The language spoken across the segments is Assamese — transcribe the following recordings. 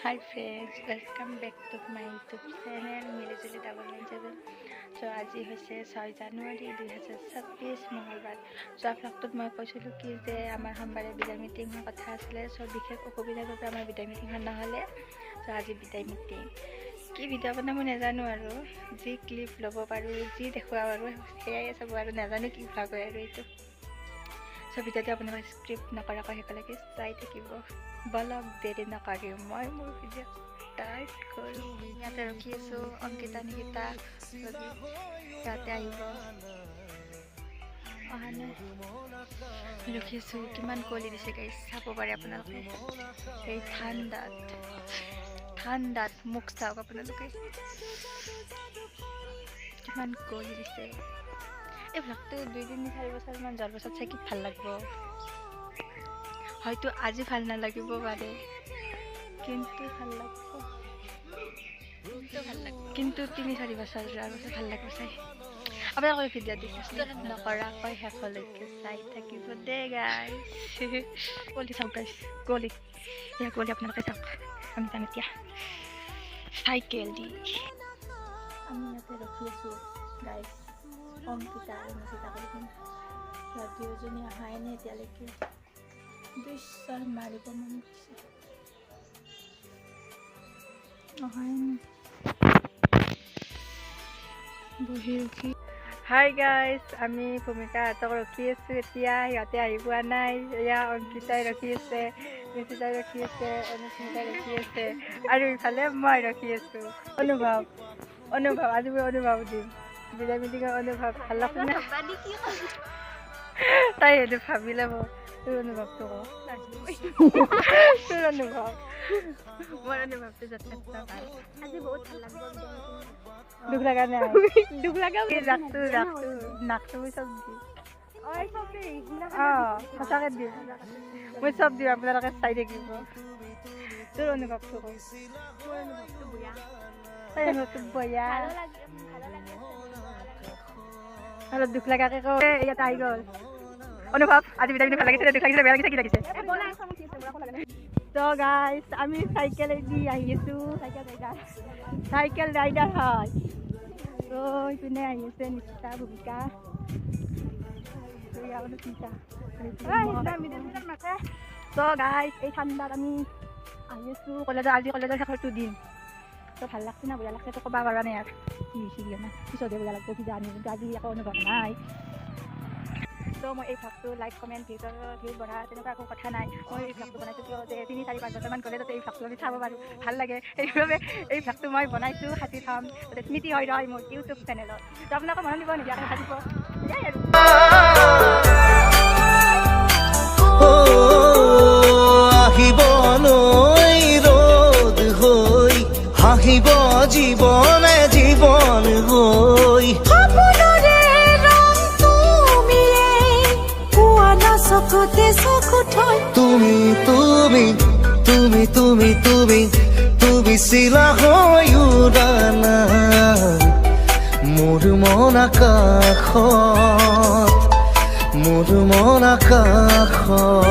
Hi friends, welcome back to my YouTube channel मिलिजुली 997। सो আজি হৈছে 6 জানুৱাৰী 2026 মঙলবাৰ। সো ব্লগটোত মই কৈছিলোঁ কি যে আমাৰ সোমবাৰে বিদায় মিটিং হোৱাৰ কথা আছিলে। সো বিশেষ অসুবিধাৰ বাবে আমাৰ বিদায় মিটিংখন নহ'লে। সো আজি বিদায় মিটিং কি ভিডিঅ' বনাব নাজানো আৰু যি ক্লিপ ল'ব পাৰোঁ যি দেখুৱাওঁ আৰু সেয়াই চাব আৰু নাজানো কি ভ্লগ হয় আৰু এইটো। সো ভিডিঅ'টো আপোনালোকে স্ক্ৰিপ্ট নকৰাকৈ শেষলৈকে চাই থাকিব। বলক দেৰি নকৰি মই মোৰ ভিডিঅ' ষ্টাৰ্ট কৰোঁ। ইয়াতে ৰখি আছোঁ অংকিতা নিকিতা ইয়াতে আহিব অহা নাই ৰখি আছোঁ। কিমান কুঁৱলী দিছে গাইছ চাব পাৰে আপোনালোকে। এই ঠাণ্ডাত মুখ চাওক আপোনালোকে কিমান কুঁৱলী দিছে। এই ভ্লগটো 2-3-4 বছৰমান যোৱাৰ পাছত চাই কি ভাল লাগিব। হয়তো আজি ভাল নালাগিব পাৰে কিন্তু ভাল লাগিব, কিন্তু 3-4 বছৰ যোৱাৰ পাছত ভাল লাগিব চাই। আপোনালোকে ভিডিঅ'টো নকৰাকৈ শেষলৈকে চাই থাকিব দে গাইছ। কুঁৱলী চাওক গাইছ, কুঁৱলী আপোনালোকে চাওক। আমি যাম এতিয়া চাইকেল দি। আমি ইয়াতে ৰখি আছোঁ গাইছ। অংকিতা আৰু নিকিতা কৰিম দুয়োজনী অহাই নাই এতিয়ালৈকে। বিশ্বৰ মাৰিব মন গৈছে অহাই নাই বহি ৰখি। হাই গাইজ, আমি ভূমিকাহঁতক ৰখি আছোঁ এতিয়া। সিহঁতে আহি পোৱা নাই। এয়া অংকিতাই ৰখি আছে, নিকিতাই ৰখি আছে, অনুস্মিতাই ৰখি আছে আৰু ইফালে মই ৰখি আছোঁ। অনুভৱ আজি মই অনুভৱ দিম বিদায় মিটিঙৰ অনুভৱ ভাল লাগছে না। তাই সেইটো ভাবি ল'ব। তোৰ অনুভৱটো ক, তোৰ অনুভৱ। মোৰ অনুভৱটো যথেষ্ট ভাল। আজি বহুত ভাল লাগিব। দুখ লগা নাই? দুখ লগা নাকটো মই চব দিম। সঁচাকৈ দিম, মই চব দিম। আপোনালোকে চাই থাকিব। তোৰ অনুভৱটো ক। মোৰ অনুভৱটো বঢ়িয়া। তাই অনুভৱটো বঢ়িয়া। অলপ দুখ লগাকে ক। ইয়াত আহি গ'ল অনুভৱ। আজি বিদায় ভাল লাগিছে, দুখ লাগিছে, বেয়া লাগিছে, কি লাগিছে? তো গাইছ আমি চাইকেলেদি আহি আছোঁ। চাইকেল ৰাইডাৰ হয়। তো ইপিনে আহি আছে নিকিতা, ভূমিকা, তো গাইছ এই ঠাণ্ডাত আমি আহি আছোঁ কলেজত। আজি কলেজৰ শেষৰটো দিন। তো ভাল লাগছে না বেয়া লাগছে তো ক'ব পৰা নাই আৰু কি হৈছে না পিছতহে বেয়া লাগছে কি জানি। কিন্তু আজি একো অনুভৱ নাই। তো মই এই ভ্লগটো লাইক কমেণ্ট ভিউ বঢ়া তেনেকুৱা একো কথা নাই। মই এই ভ্লগটো বনাইছোঁ কিয় যে 3-4-5 বছৰমান গ'লে যাতে এই ভ্লগটো আমি চাব পাৰোঁ, ভাল লাগে। সেইবাবে এই ভ্লগটো মই বনাইছোঁ। সাঁচি থ'ম যাতে স্মৃতি হৈ ৰয় মোৰ ইউটিউব চেনেলত। তো আপোনালোকে মনত দিব নিদিয়াকৈ সাঁচিব এয়াই আৰু। আহিবলৈ ৰ'দ হৈ হাঁহিব জীৱনে জীৱন হৈ। তুমি তুমি তুমি তুমি তুমি তুমি চিলা হৈ উৰানা মোৰ মন আকাশত, মোৰ মন আকাশত।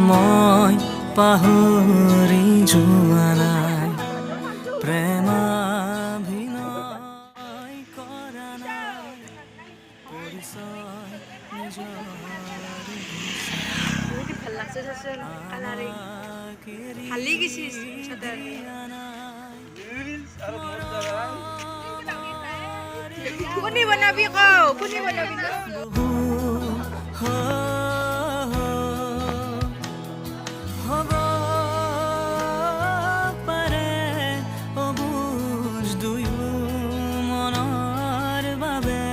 মই পাহৰি যোৱা নাই, প্ৰেমাভিনয় কৰা নাই, পৰিচয় নিজৰ ভাল লাগছে কালাৰিং ভালি গেছি। কোনে বনাবি কও, কোনে বনাবি হ'ব পাৰে অবুজ দুয়ো মনৰ বাবে।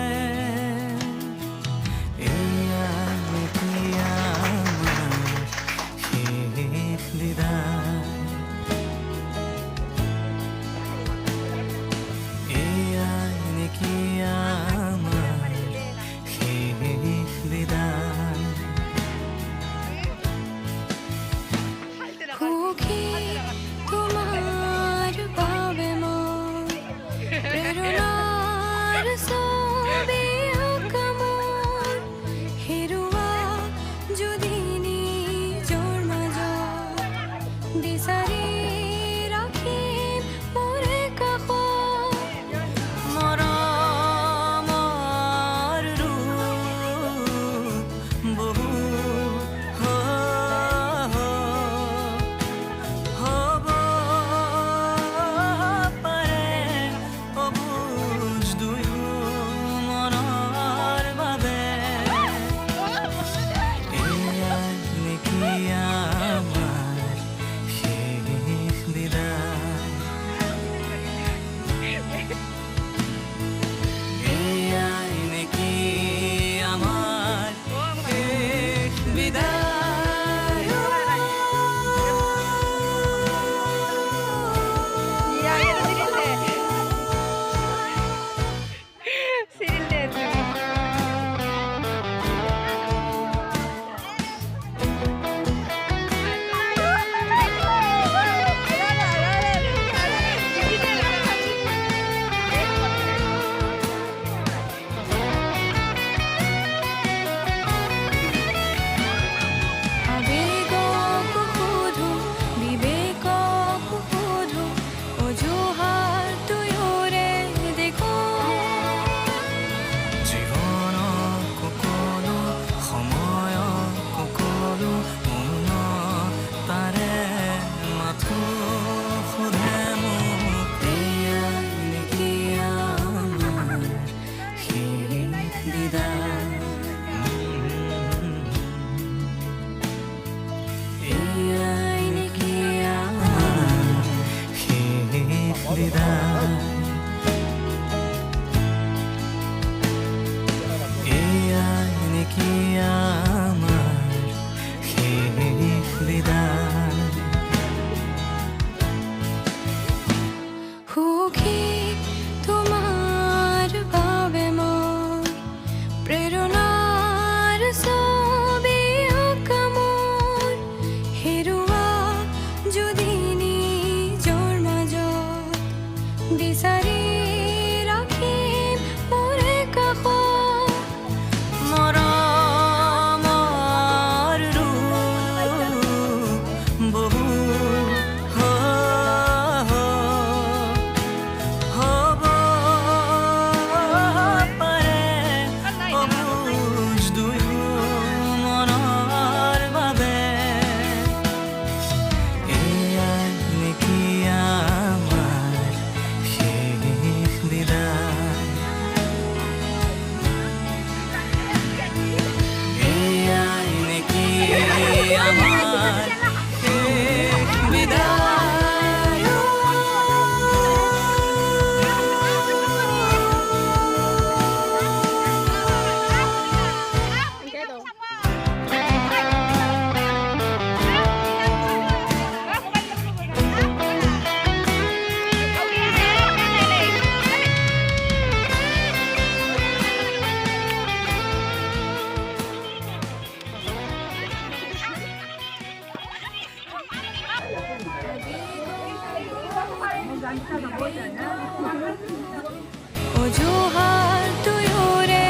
অজুহাত দুয়োৰে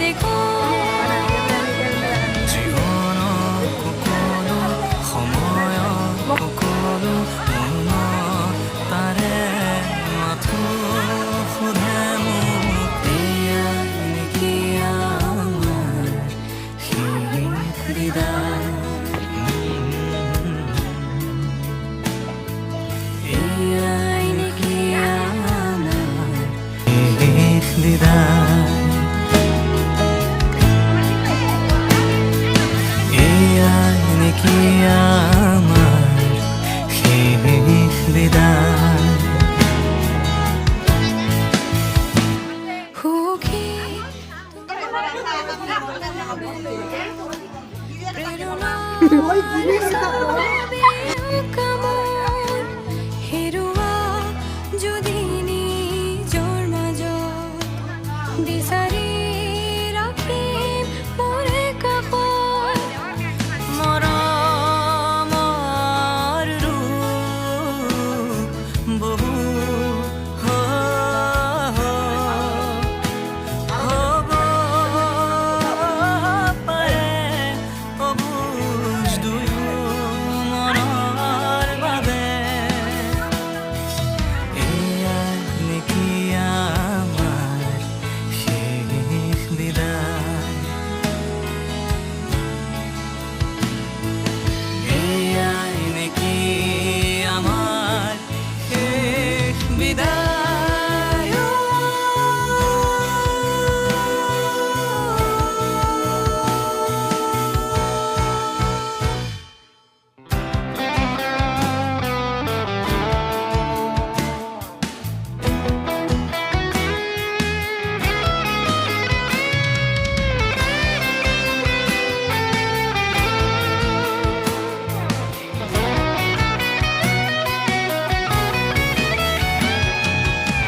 দেখোন জীৱনৰ সকলো সময়ত সকলো মনত তাৰে মাথো সোধে মোক এয়াই নেকি আমাৰ শেষ বিদায় এয়াই নেকি আমাৰ শেষ বিদায় এয়াই নেকি আমাৰ শেষ বিদায় সুখী হেৰুৱা যদি নিজৰ মাজত বিচাৰি ৰাখিম মোৰে কাষত মৰমৰ ৰূপ বহু হ'ব পাৰে অবুজ দুয়ো মনৰ বাবে এয়াই নেকি আমাৰ শেষ বিদায় এয়াই নেকি আমাৰ শেষ বিদায়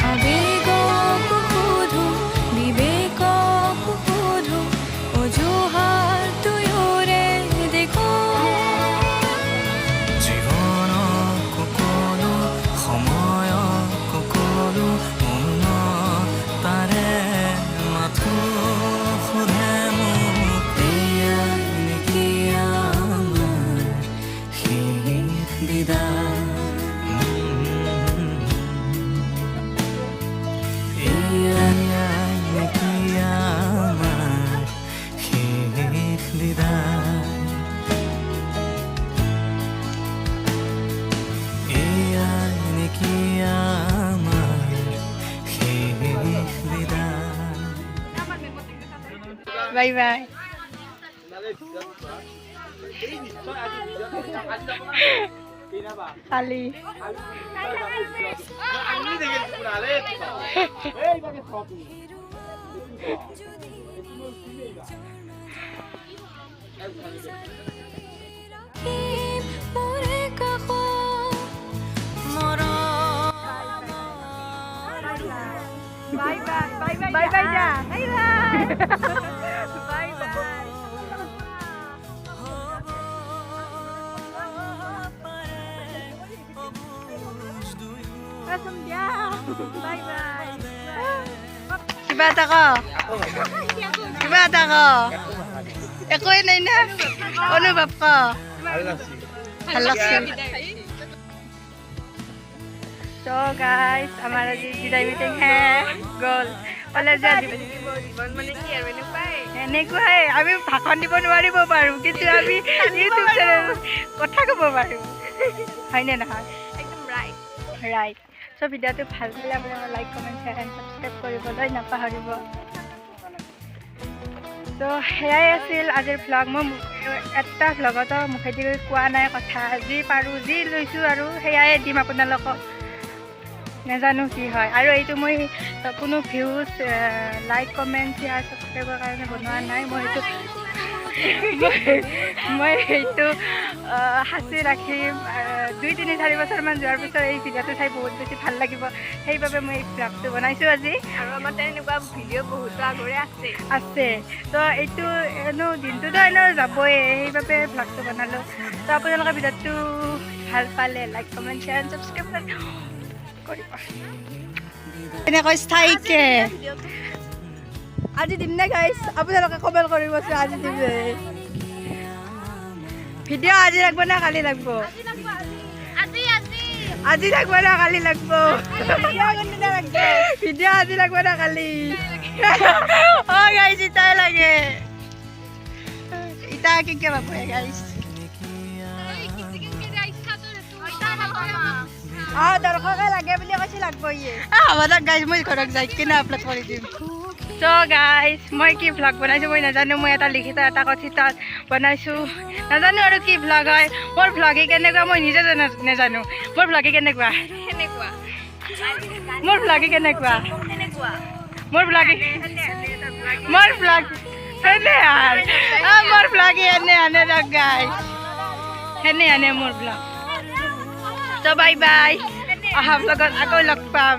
আবেগক সোধো বিবেকক সোধো অজুহাত দুয়োৰে দেখোন জীৱনৰ সকলো সময়ত সকলো মনত তাৰে মাথো সোধে মোক এয়াই নেকি আমাৰ শেষ বিদায় এয়াই নেকি আমাৰ শেষ বিদায় এয়াই নেকি আমাৰ শেষ বিদায় বাই বাই কালি মোৰে কাষত bye bye bye bye bye bye যা bye bye bye bye bye bye কিবা এটা ক কিবা এটা ক একোৱেই নাই না অনুভৱ ক ভাল লাগছে তো গাইজ আমাৰ আজি বিদায় মিটিং শেষ গ'ল কলেজ এনেকুৱাই আমি ভাষণ দিব নোৱাৰিব পাৰোঁ কিন্তু আমি ইউটিউব চেনেল কথা ক'ব পাৰোঁ হয়নে নহয় একদম ৰাইট ৰাইট চ' ভিডিঅ'টো ভাল পালে আপোনালোকে like comment share and subscribe কৰিবলৈ নাপাহৰিব তো সেয়াই আছিল আজিৰ ভ্লগ মই এটা ভ্লগতো মুখেদি কোৱা নাই কথা যি পাৰোঁ যি লৈছোঁ আৰু সেয়াই দিম আপোনালোকক নাজানো কি হয় আৰু এইটো মই কোনো ভিউজ লাইক কমেণ্ট শ্বেয়াৰ ছাবস্ক্ৰাইবৰ কাৰণে বনোৱা নাই মই সেইটো সাঁচি ৰাখিম 2-3-4 বছৰমান যোৱাৰ পিছত এই ভিডিঅ'টো চাই বহুত বেছি ভাল লাগিব সেইবাবে মই এই ভ্লগটো বনাইছোঁ আজি আৰু আমাৰ তেনেকুৱা ভিডিঅ' বহুতো আগৰে আছে তো এইটো এনেও দিনটোতো এনেও যাবই সেইবাবে ভ্লগটো বনালোঁ তো আপোনালোকে ভিডিঅ'টো ভাল পালে like comment share and subscribe কৰিব এনেকৈ স্থায়ীকে আজি দিম নে গাইছ আপোনালোকে কমেণ্ট কৰিবচোন আজি দিম ভিডিঅ' আজি লাগব না কালি লাগব আজি লাগব না কালি লাগব ভিডিঅ' আজি লাগব না কালি অ গাইছ ইটাই লাগে ইটা কিনকে পাব গাইছ দৰকাৰকে লাগে বুলি কৈছে লাগব ইয়ে হ'ব দক গাইছ মই ঘৰত যাই কিনে আপলোড কৰি দিম চ' গাইছ মই কি ভ্লগ বনাইছোঁ মই নাজানো মই এটা লিখিত এটা কথিতত বনাইছোঁ নাজানো আৰু কি ভ্লগ হয় মোৰ ভ্লগি কেনেকুৱা মই নিজে নাজানো মোৰ ভ্লগি কেনেকুৱা মোৰ ভ্লগি কেনেকুৱা মোৰ ভ্লগি মোৰ ভ্লগ এনে আৰু মোৰ ভ্লগি এনে আনে দক গাইছ এনে আনে মোৰ ভ্লগ চ' বাই বাই অহা ভ্লগত আকৌ লগ পাম